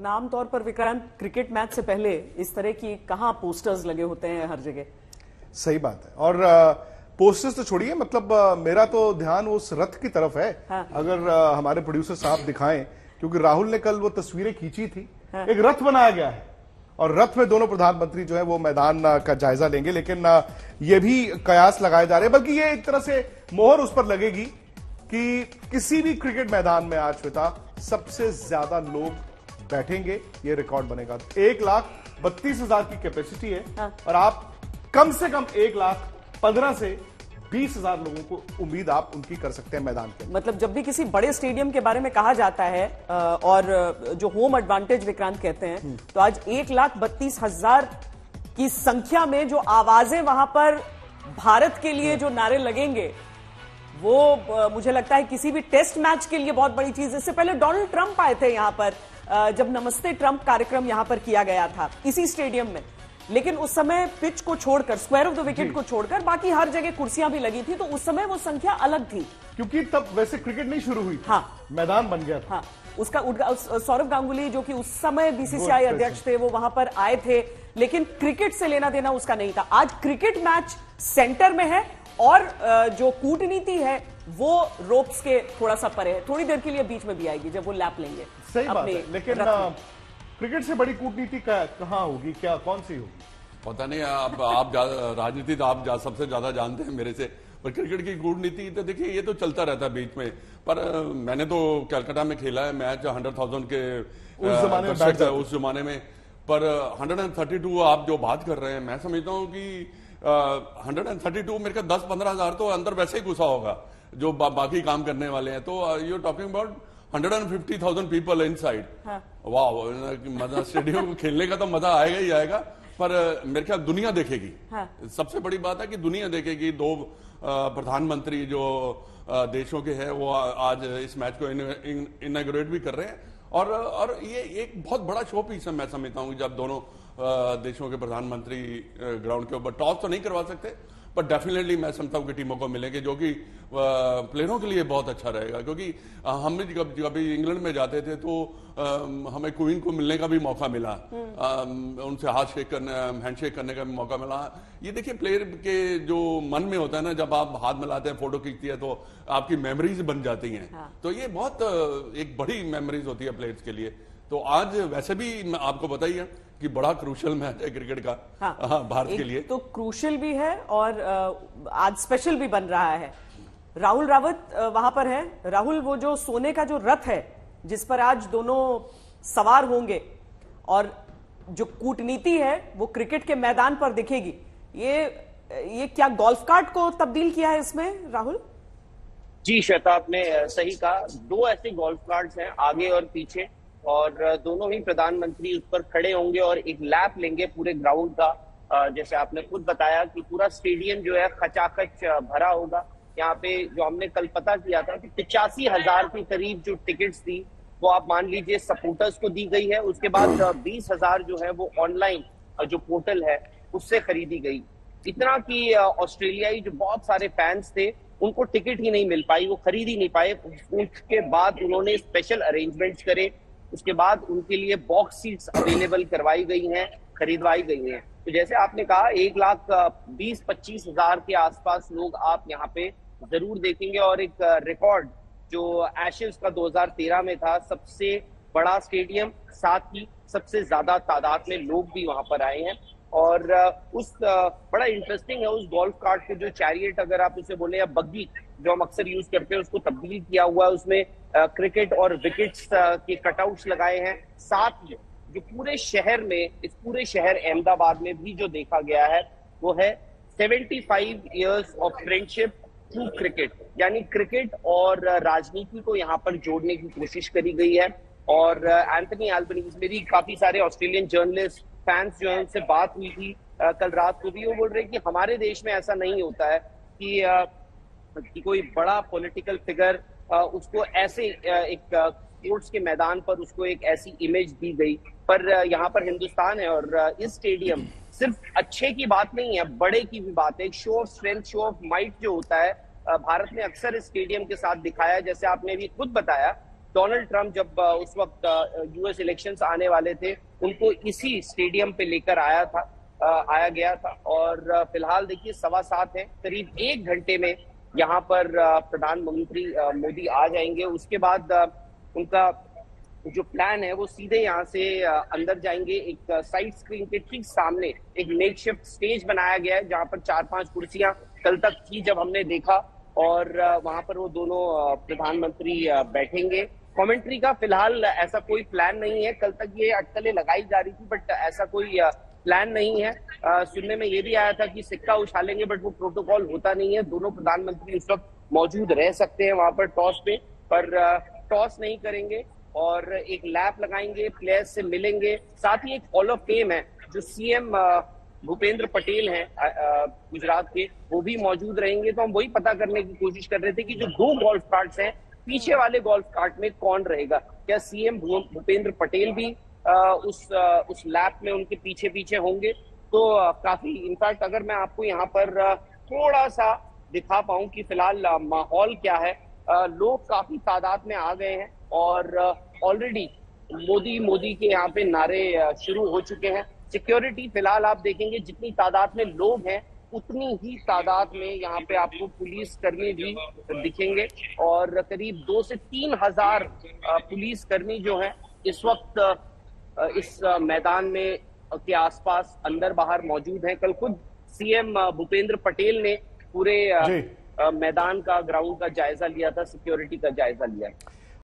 आम तौर पर विक्रांत, क्रिकेट मैच से पहले इस तरह की कहां पोस्टर्स लगे होते हैं हर जगह। सही बात है। और पोस्टर्स तो छोड़िए, मतलब मेरा तो ध्यान उस रथ की तरफ है। हाँ। अगर हमारे प्रोड्यूसर साहब दिखाएं, क्योंकि राहुल ने कल वो तस्वीरें खींची थी। हाँ। एक रथ बनाया गया है और रथ में दोनों प्रधानमंत्री जो है वो मैदान का जायजा लेंगे, लेकिन ये भी कयास लगाए जा रहे हैं, बल्कि ये एक तरह से मोहर उस पर लगेगी कि किसी भी क्रिकेट मैदान में आज श्वेता सबसे ज्यादा लोग बैठेंगे, ये रिकॉर्ड बनेगा। 1,32,000 की कैपेसिटी है। हाँ। और आप कम से कम 1,15,000 से 20,000 लोगों को उम्मीद आप उनकी कर सकते हैं मैदान के। मतलब जब भी किसी बड़े स्टेडियम के बारे में कहा जाता है और जो होम एडवांटेज विक्रांत कहते हैं, तो आज 1,32,000 की संख्या में जो आवाजें वहां पर भारत के लिए जो नारे लगेंगे, वो मुझे लगता है किसी भी टेस्ट मैच के लिए बहुत बड़ी चीज। इससे पहले डोनाल्ड ट्रंप आए थे यहां पर, जब नमस्ते ट्रंप कार्यक्रम यहां पर किया गया था इसी स्टेडियम में, लेकिन उस समय पिच को छोड़कर, स्क्वायर ऑफ द विकेट को छोड़कर बाकी हर जगह कुर्सियां भी लगी थी, तो उस समय वो संख्या अलग थी, क्योंकि तब वैसे क्रिकेट नहीं शुरू हुई। हाँ, मैदान बन गया था। हाँ, उसका सौरव गांगुली जो कि उस समय बीसीसीआई अध्यक्ष थे, वो वहां पर आए थे, लेकिन क्रिकेट से लेना देना उसका नहीं था। आज क्रिकेट मैच सेंटर में है और जो कूटनीति है वो रोप्स के थोड़ा सा परे है। थोड़ी देर के लिए बीच में भी आएगी जब वो लैप लेंगे। सही बात है, लेकिन क्रिकेट से बड़ी कूटनीति कहां होगी, क्या कौन सी होगी? पता नहीं। आप राजनीति तो आप सबसे ज्यादा जानते हैं मेरे से, पर क्रिकेट की कूटनीति तो देखिए ये तो चलता रहता है बीच में। पर मैंने तो कलकत्ता में खेला है मैच 100,000 के उस जमाने में। पर 132 आप जो बात कर रहे हैं, मैं समझता हूँ कि 132 मेरे का 10-15 हजार तो अंदर वैसे ही घुसा होगा जो बाकी काम करने वाले हैं। तो you talking about 150,000 people inside. वाह, मजा स्टेडियम में खेलने का तो मजा आएगा ही आएगा, पर मेरे ख्याल दुनिया देखेगी। हाँ। सबसे बड़ी बात है कि दुनिया देखेगी। दो प्रधानमंत्री जो देशों के हैं वो आज इस मैच को इनॉग्रेट भी कर रहे हैं, और ये एक बहुत बड़ा शो पीस है। मैं समझता हूँ जब दोनों देशों के प्रधानमंत्री ग्राउंड के ऊपर, टॉस तो नहीं करवा सकते, पर डेफिनेटली मैं समझता हूँ कि टीमों को मिलेंगे, जो कि प्लेयरों के लिए बहुत अच्छा रहेगा। क्योंकि हम भी कभी इंग्लैंड में जाते थे तो हमें क्वीन को मिलने का भी मौका मिला, उनसे हैंडशेक करने का भी मौका मिला। ये देखिए प्लेयर के जो मन में होता है ना, जब आप हाथ मिलाते हैं, फोटो खींचती है, तो आपकी मेमोरीज बन जाती हैं। हाँ। तो ये बहुत एक बड़ी मेमोरीज होती है प्लेयर्स के लिए। तो आज वैसे भी आपको बताइए कि बड़ा क्रूशल मैच है क्रिकेट का। हाँ, भारत के लिए तो क्रूशल भी है और आज स्पेशल भी बन रहा है। राहुल रावत वहां पर है। राहुल, वो जो सोने का जो रथ है जिस पर आज दोनों सवार होंगे और जो कूटनीति है वो क्रिकेट के मैदान पर दिखेगी, ये क्या गोल्फ कार्ट को तब्दील किया है इसमें राहुल? जी श्वेता, आपने सही कहा। दो ऐसे गोल्फ कार्ट्स हैं, आगे और पीछे, और दोनों ही प्रधानमंत्री उस पर खड़े होंगे और एक लैप लेंगे पूरे ग्राउंड का। जैसे आपने खुद बताया कि पूरा स्टेडियम जो है खचाखच भरा होगा। यहाँ पे जो हमने कल पता किया था कि 85,000 के करीब जो टिकट्स थी वो आप मान लीजिए सपोर्टर्स को दी गई है। उसके बाद 20,000 जो है वो ऑनलाइन जो पोर्टल है उससे खरीदी गई। इतना कि ऑस्ट्रेलियाई जो बहुत सारे फैंस थे उनको टिकट ही नहीं मिल पाई, वो खरीद ही नहीं पाए। उसके बाद उन्होंने स्पेशल अरेंजमेंट्स करे, उसके बाद उनके लिए बॉक्स सीट्स अवेलेबल करवाई गई हैं, खरीदवाई गई हैं। तो जैसे आपने कहा 1,20,25 हजार के आसपास लोग आप यहाँ पे जरूर देखेंगे। और एक रिकॉर्ड जो एशेज का 2013 में था, सबसे बड़ा स्टेडियम, साथ ही सबसे ज्यादा तादाद में लोग भी वहां पर आए हैं। और बड़ा इंटरेस्टिंग है उस गोल्फ कार्ट के जो चैरियट अगर आप उसे बोले, या बग्गी जो हम अक्सर यूज करते हैं, उसको तब्दील किया हुआ है। उसमें क्रिकेट और विकेट्स के कटआउट्स लगाए हैं। साथ ही जो पूरे शहर में, इस पूरे शहर अहमदाबाद में भी जो देखा गया है वो है 75 years of friendship through cricket, यानी क्रिकेट और राजनीति को यहाँ पर जोड़ने की कोशिश करी गई है। और एंथनी एल्बनीज, मेरी काफी सारे ऑस्ट्रेलियन जर्नलिस्ट फैंस जो है उनसे बात हुई थी कल रात को भी, वो बोल रहे कि हमारे देश में ऐसा नहीं होता है कि कोई बड़ा पॉलिटिकल फिगर उसको ऐसे एक कोर्ट्स के मैदान पर उसको एक ऐसी इमेज दी गई। पर यहाँ पर हिंदुस्तान है और इस स्टेडियम सिर्फ अच्छे की बात नहीं है, बड़े की भी बात है। एक show off strength, show off might जो होता है भारत में अक्सर इस स्टेडियम के साथ दिखाया है। जैसे आपने भी खुद बताया डोनाल्ड ट्रंप जब उस वक्त यूएस इलेक्शंस आने वाले थे, उनको इसी स्टेडियम पे लेकर आया गया था। और फिलहाल देखिए 7:15 है, करीब 1 घंटे में यहाँ पर प्रधानमंत्री मोदी आ जाएंगे। उसके बाद उनका जो प्लान है वो सीधे यहाँ से अंदर जाएंगे। एक साइड स्क्रीन के ठीक सामने एक मेकशिफ्ट स्टेज बनाया गया है, जहाँ पर 4-5 कुर्सियां कल तक थी जब हमने देखा, और वहां पर वो दोनों प्रधानमंत्री बैठेंगे। कमेंट्री का फिलहाल ऐसा कोई प्लान नहीं है। कल तक ये अटकलें लगाई जा रही थी, बट ऐसा कोई प्लान नहीं है। सुनने में ये भी आया था कि सिक्का उछालेंगे, बट वो प्रोटोकॉल होता नहीं है। दोनों प्रधानमंत्री उस वक्त मौजूद रह सकते हैं वहां पर टॉस पे, पर टॉस नहीं करेंगे और एक लैप लगाएंगे, प्लेयर्स से मिलेंगे। साथ ही एक हॉल ऑफ फेम है, जो सीएम भूपेंद्र पटेल हैं गुजरात के, वो भी मौजूद रहेंगे। तो हम वही पता करने की कोशिश कर रहे थे कि जो 2 गोल्फ कार्ट्स हैं, पीछे वाले गोल्फ कार्ट में कौन रहेगा। क्या सीएम भूपेंद्र पटेल भी उस लैप में उनके पीछे पीछे होंगे? तो काफी, इनफैक्ट अगर मैं आपको यहाँ पर थोड़ा सा दिखा पाऊं कि फिलहाल माहौल क्या है, लोग काफी तादाद में आ गए हैं और ऑलरेडी मोदी के यहाँ पे नारे शुरू हो चुके हैं। सिक्योरिटी फिलहाल आप देखेंगे जितनी तादाद में लोग हैं, उतनी ही तादाद में यहाँ पे आपको पुलिस कर्मी भी दिखेंगे, और करीब 2 से 3 हजार पुलिस कर्मी जो हैं इस वक्त इस मैदान में के आसपास अंदर बाहर मौजूद हैं। कल खुद सीएम भूपेंद्र पटेल ने पूरे मैदान का, ग्राउंड का जायजा लिया था, सिक्योरिटी का जायजा लिया है।